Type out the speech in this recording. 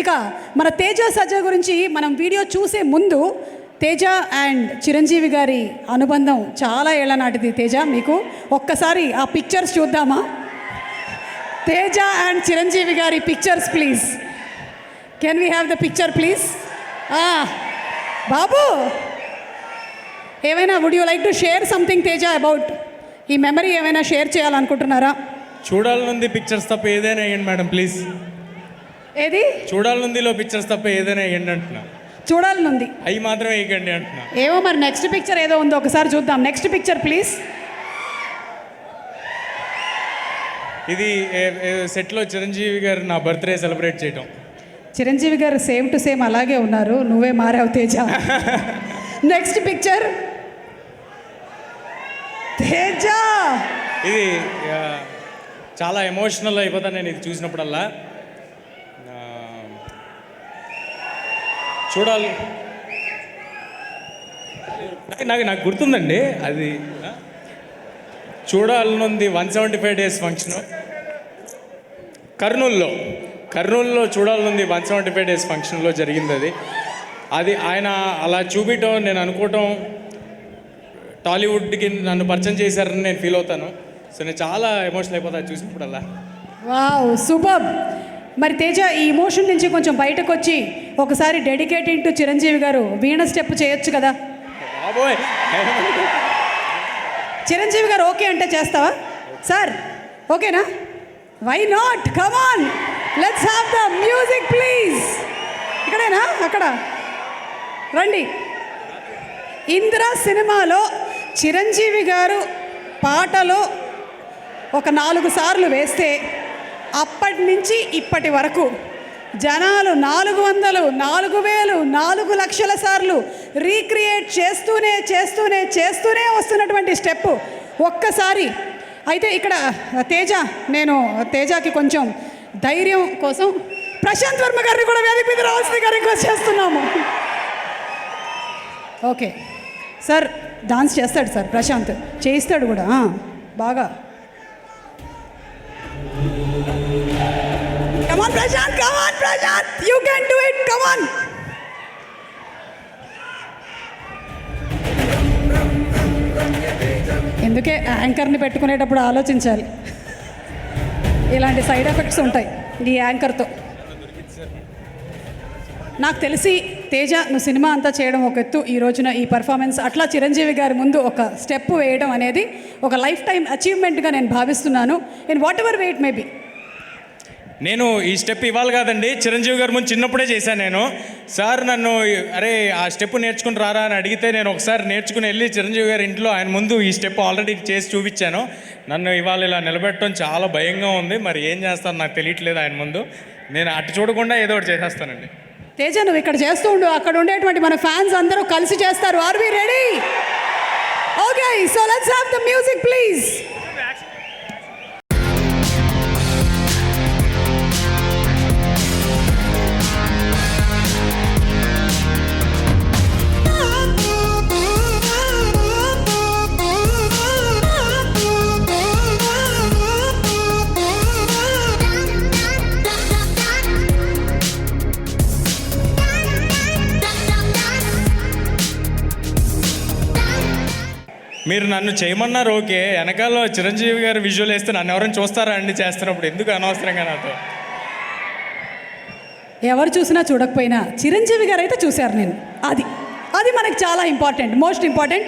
ఇక మన తేజ సజ్జ గురించి మనం వీడియో చూసే ముందు తేజ అండ్ చిరంజీవి గారి అనుబంధం చాలా ఏళ్ల నాటిది. తేజ, మీకు ఒక్కసారి ఆ పిక్చర్స్ చూద్దామా? తేజ అండ్ చిరంజీవి గారి pictures please. Can we have the picture please? బాబు, ఏమైనా would you like to share something Teja about ఈ మెమరీ? ఏమైనా షేర్ చేయాలనుకుంటున్నారా? చూడాలనుంది పిక్చర్స్ తప్ప ఏదైనా వేయండి మేడం ప్లీజ్. ఏది చూడాలనుందిలో పిక్చర్స్ తప్ప ఏదైనా వేయండి అంటున్నా. చూడాలనుంది అవి మాత్రం వేయకండి అంటున్నా. ఏమో మరి నెక్స్ట్ పిక్చర్ ఏదో ఉందో ఒకసారి చూద్దాం. Next picture please. ఇది సెట్లో చిరంజీవి గారు నా బర్త్డే సెలబ్రేట్ చేయటం. చిరంజీవి గారు సేమ్ టు సేమ్ అలాగే ఉన్నారు, నువ్వే మారావు తేజ. Next picture. తేజ, ఇది చాలా ఎమోషనల్ అయిపోతాను నేను ఇది చూసినప్పుడల్లా. చూడాలి, నాకు గుర్తుందండి అది. చూడాలనుంది 175 days ఫంక్షన్ కర్నూలులో చూడాలనుంది 175 days ఫంక్షన్లో జరిగింది. అది ఆయన అలా చూపించడం, నేను అనుకోవటం టాలీవుడ్కి నన్ను పరిచయం చేశారని నేను ఫీల్ అవుతాను. సో నేను చాలా ఎమోషనల్ అయిపోతాను చూసినప్పుడల్లా. Wow, super. మరి తేజ, ఈ ఇమోషన్ నుంచి కొంచెం బయటకు వచ్చి ఒకసారి డెడికేటింగ్ టు చిరంజీవి గారు వీణ స్టెప్ చేయొచ్చు కదా? బాబోయ్, చిరంజీవి గారు ఓకే అంటే చేస్తావా సార్? ఓకేనా? Why not? Come on, let's have the music please. ఇక్కడేనా? అక్కడ రండి. ఇంద్ర సినిమాలో చిరంజీవి గారు పాటలో ఒక 4 సార్లు వేస్తే అప్పటి నుంచి ఇప్పటి వరకు జనాలు 400, 4000, 4 లక్షల సార్లు రీక్రియేట్ చేస్తూనే వస్తున్నటువంటి స్టెప్ ఒక్కసారి. అయితే ఇక్కడ తేజ, నేను తేజకి కొంచెం ధైర్యం కోసం ప్రశాంత్ వర్మ గారిని కూడా వేదిక మీద రావాల్సిందిగా రిక్వెస్ట్ చేస్తున్నాము. ఓకే సార్, డాన్స్ చేస్తాడు సార్ ప్రశాంత్, చేయిస్తాడు కూడా బాగా. Come on Prashant, you can do it, come on. ఎందుకే యాంకర్ని పెట్టుకునేటప్పుడు ఆలోచించాలి, ఇలాంటి సైడ్ ఎఫెక్ట్స్ ఉంటాయి ఈ యాంకర్తో. నాకు తెలిసి తేజ, నువ్వు సినిమా అంతా చేయడం ఒక ఎత్తు, ఈ రోజున ఈ పర్ఫార్మెన్స్ అట్లా చిరంజీవి గారి ముందు ఒక స్టెప్ వేయడం అనేది ఒక లైఫ్ టైం అచీవ్మెంట్గా నేను భావిస్తున్నాను. In what ever way it may be. నేను ఈ స్టెప్ ఇవ్వాలి కాదండి, చిరంజీవి గారి ముందు చిన్నప్పుడే చేశాను నేను. సార్ నన్ను అరే ఆ స్టెప్ నేర్చుకుని రారా అని అడిగితే నేను ఒకసారి నేర్చుకుని వెళ్ళి చిరంజీవి గారి ఇంట్లో ఆయన ముందు ఈ స్టెప్ ఆల్రెడీ చేసి చూపించాను. నన్ను ఇవాళ ఇలా నిలబెట్టడం చాలా భయంగా ఉంది, మరి ఏం చేస్తాను నాకు తెలియట్లేదు ఆయన ముందు. నేను అటు చూడకుండా ఏదో ఒకటి చేసేస్తానండి. తేజ, నువ్వు ఇక్కడ చేస్తూ ఉండు, అక్కడ ఉండేటువంటి మన ఫ్యాన్స్ అందరూ కలిసి చేస్తారు. Are we ready? Okay, so let's have the music please. మీరు నన్ను చేయమన్నారు ఓకే, వెనకాల చిరంజీవి గారు విజువల్ వేస్తే నన్ను ఎవరైనా చూస్తారా అండి చేస్తున్నప్పుడు? ఎందుకు అనవసరంగా నాతో? ఎవరు చూసినా చూడకపోయినా చిరంజీవి గారు అయితే చూశారు నేను. అది మనకు చాలా ఇంపార్టెంట్, మోస్ట్ ఇంపార్టెంట్.